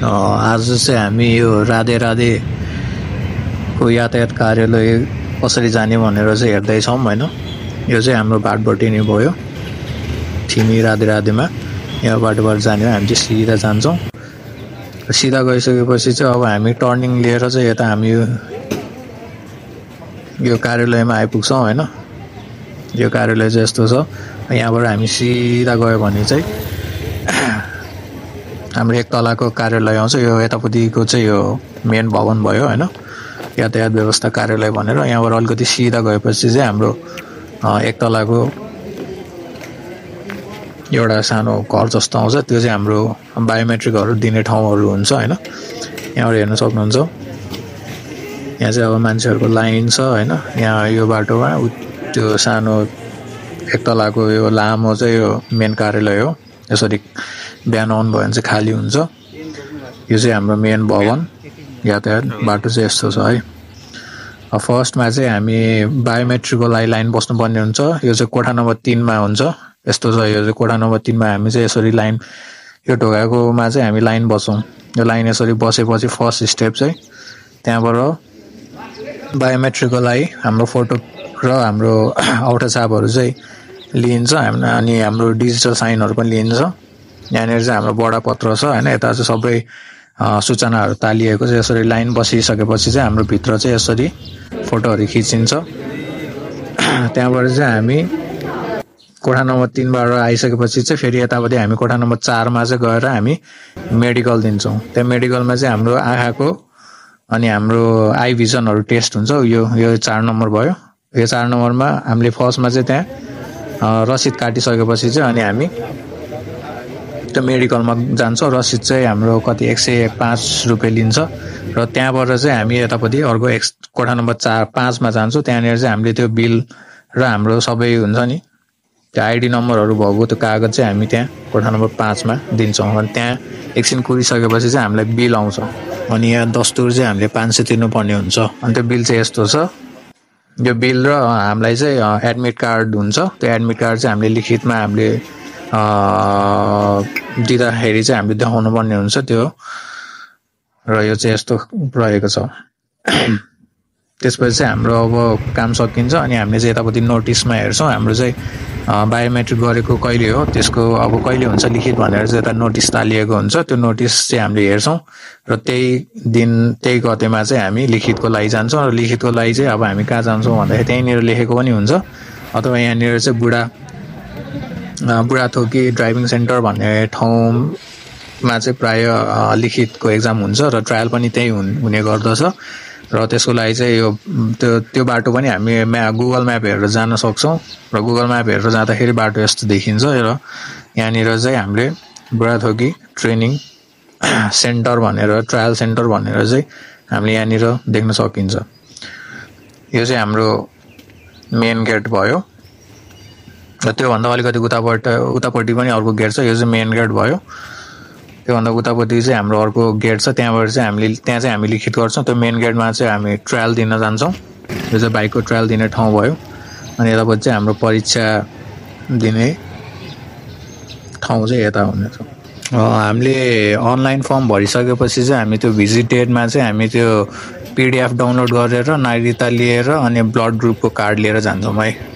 आज चाहिँ हामी यो राधे राधेको यातायात कार्यालय कसरी जाने भनेर चाहिँ हेर्दैछौँ हैन। यो चाहिँ हाम्रो बाटोबाट नै भयो, थिमी राधे राधेमा यहाँ बाटोबाट जाने हो। हामी चाहिँ सिधा जान्छौँ। सिधा गइसकेपछि चाहिँ अब हामी टर्निङ लिएर चाहिँ यता हामी यो कार्यालयमा आइपुग्छौँ हैन। यो कार्यालय चाहिँ यस्तो छ। यहाँबाट हामी सिधा गयो भने चाहिँ हाम्रो एक तलाको कार्यालय आउँछ। यो यतापट्टिको चाहिँ यो मेन भवन भयो हैन, यातायात व्यवस्था कार्यालय भनेर। यहाँबाट अलिकति सिधा गएपछि चाहिँ हाम्रो एक तलाको एउटा सानो घर जस्तो आउँछ। त्यो चाहिँ हाम्रो बायोमेट्रिकहरू दिने ठाउँहरू हुन्छ हैन। यहाँबाट हेर्न सक्नुहुन्छ। यहाँ चाहिँ अब मान्छेहरूको लाइन छ हैन। यहाँ यो बाटोमा त्यो सानो एक तलाको यो लामो चाहिँ यो मेन कार्यालय हो। यसरी बिहान आउनुभयो भने चाहिँ खाली हुन्छ। यो चाहिँ हाम्रो मेन भवन यातायात बाटो चाहिँ यस्तो छ है। फर्स्टमा चाहिँ हामी बायोमेट्रिकको लागि लाइन बस्नुपर्ने हुन्छ। यो चाहिँ कोठा नम्बर 3 मा हुन्छ। यस्तो छ। यो चाहिँ कोठा नम्बर 3 मा हामी चाहिँ यसरी लाइन यो ढोकाकोमा चाहिँ हामी लाइन बस्छौँ। यो लाइन यसरी बसेपछि फर्स्ट स्टेप चाहिँ त्यहाँबाट बायोमेट्रिकको लागि हाम्रो फोटो र हाम्रो औठा छापहरू चाहिँ लिइन्छ अनि हाम्रो डिजिटल साइनहरू पनि लिइन्छ। यहाँनिर चाहिँ हाम्रो बडापत्र छ हैन। यता चाहिँ सबै सूचनाहरू तालिएको चाहिँ यसरी लाइन बसिसकेपछि चाहिँ हाम्रो भित्र चाहिँ यसरी फोटोहरू खिचिन्छ। त्यहाँबाट चाहिँ हामी कोठा नम्बर 3 बाट आइसकेपछि चाहिँ फेरि यतापट्टि हामी कोठा नम्बर 4 मा चाहिँ गएर हामी मेडिकल दिन्छौँ। त्यहाँ मेडिकलमा चाहिँ हाम्रो आँखाको अनि हाम्रो आई भिजनहरू टेस्ट हुन्छ। यो 4 नम्बर भयो। यो 4 नम्बरमा हामीले फर्स्टमा चाहिँ त्यहाँ रसिद काटिसकेपछि चाहिँ अनि हामी त्यो मेडिकलमा जान्छौँ। रसिद चाहिँ हाम्रो कति 105 रुपियाँ लिन्छ र त्यहाँबाट चाहिँ हामी यतापट्टि अर्को कोठा नम्बर 5 मा जान्छौँ। त्यहाँनिर चाहिँ हामीले त्यो बिल र हाम्रो सबै हुन्छ नि त्यो आइडी नम्बरहरू भएको त्यो कागज चाहिँ हामी त्यहाँ कोठा नम्बर 5 मा दिन्छौँ। अनि त्यहाँ एकछिन कुरिसकेपछि चाहिँ हामीलाई बिल आउँछ। अनि यहाँ दस्तुर चाहिँ हामीले 500 तिर्नुपर्ने हुन्छ। अनि त्यो बिल चाहिँ यस्तो छ। यो बिल र हामीलाई चाहिँ एडमिट कार्ड हुन्छ। त्यो एडमिट कार्ड चाहिँ हामीले लिखितमा हामीले दिँदाखेरि चाहिँ हामीले देखाउनु पर्ने हुन्छ त्यो। र यो चाहिँ यस्तो रहेको छ। त्यसपछि चाहिँ हाम्रो अब काम सकिन्छ। अनि हामीले चाहिँ यतापट्टि नोटिसमा हेर्छौँ हाम्रो चाहिँ बायोमेट्रिक गरेको कहिले हो, त्यसको अब कहिले हुन्छ लिखित भनेर चाहिँ यता नोटिस तालिएको हुन्छ। त्यो नोटिस चाहिँ हामीले हेर्छौँ र त्यही दिन त्यही गतेमा चाहिँ हामी लिखितको लागि जान्छौँ। र लिखितको लागि चाहिँ अब हामी कहाँ जान्छौँ भन्दाखेरि त्यहीँनिर लेखेको पनि हुन्छ। अथवा यहाँनिर चाहिँ बुढाथोकी ड्राइभिङ सेन्टर भन्ने ठाउँमा चाहिँ प्राय लिखितको एक्जाम हुन्छ र ट्रायल पनि त्यही हुने गर्दछ। र त्यसको लागि चाहिँ यो त्यो बाटो पनि हामी गुगल म्याप हेरेर जान सक्छौँ। र गुगल म्याप हेरेर जाँदाखेरि बाटो यस्तो देखिन्छ। र यहाँनिर चाहिँ हामीले बुढाथोकी ट्रेनिङ सेन्टर भनेर ट्रायल सेन्टर भनेर चाहिँ हामीले यहाँनिर देख्न सकिन्छ। यो चाहिँ हाम्रो मेन गेट भयो। र त्योभन्दा अलिकति उतापट्टि पनि अर्को गेट छ। यो चाहिँ मेन गेट भयो। त्योभन्दा उतापट्टि चाहिँ हाम्रो अर्को गेट छ। त्यहाँ चाहिँ हामी लिखित गर्छौँ। त्यो मेन गेटमा चाहिँ हामी ट्रायल दिन जान्छौँ। यो चाहिँ बाइकको ट्रायल दिने ठाउँ भयो। अनि यतापट्टि चाहिँ हाम्रो परीक्षा दिने ठाउँ चाहिँ यता हुनेछ। हामीले अनलाइन फर्म भरिसकेपछि चाहिँ हामी त्यो भिजिटेडमा चाहिँ हामी त्यो PDF डाउनलोड गरेर नागरिकता लिएर अनि ब्लड ग्रुपको कार्ड लिएर जान्छौँ है।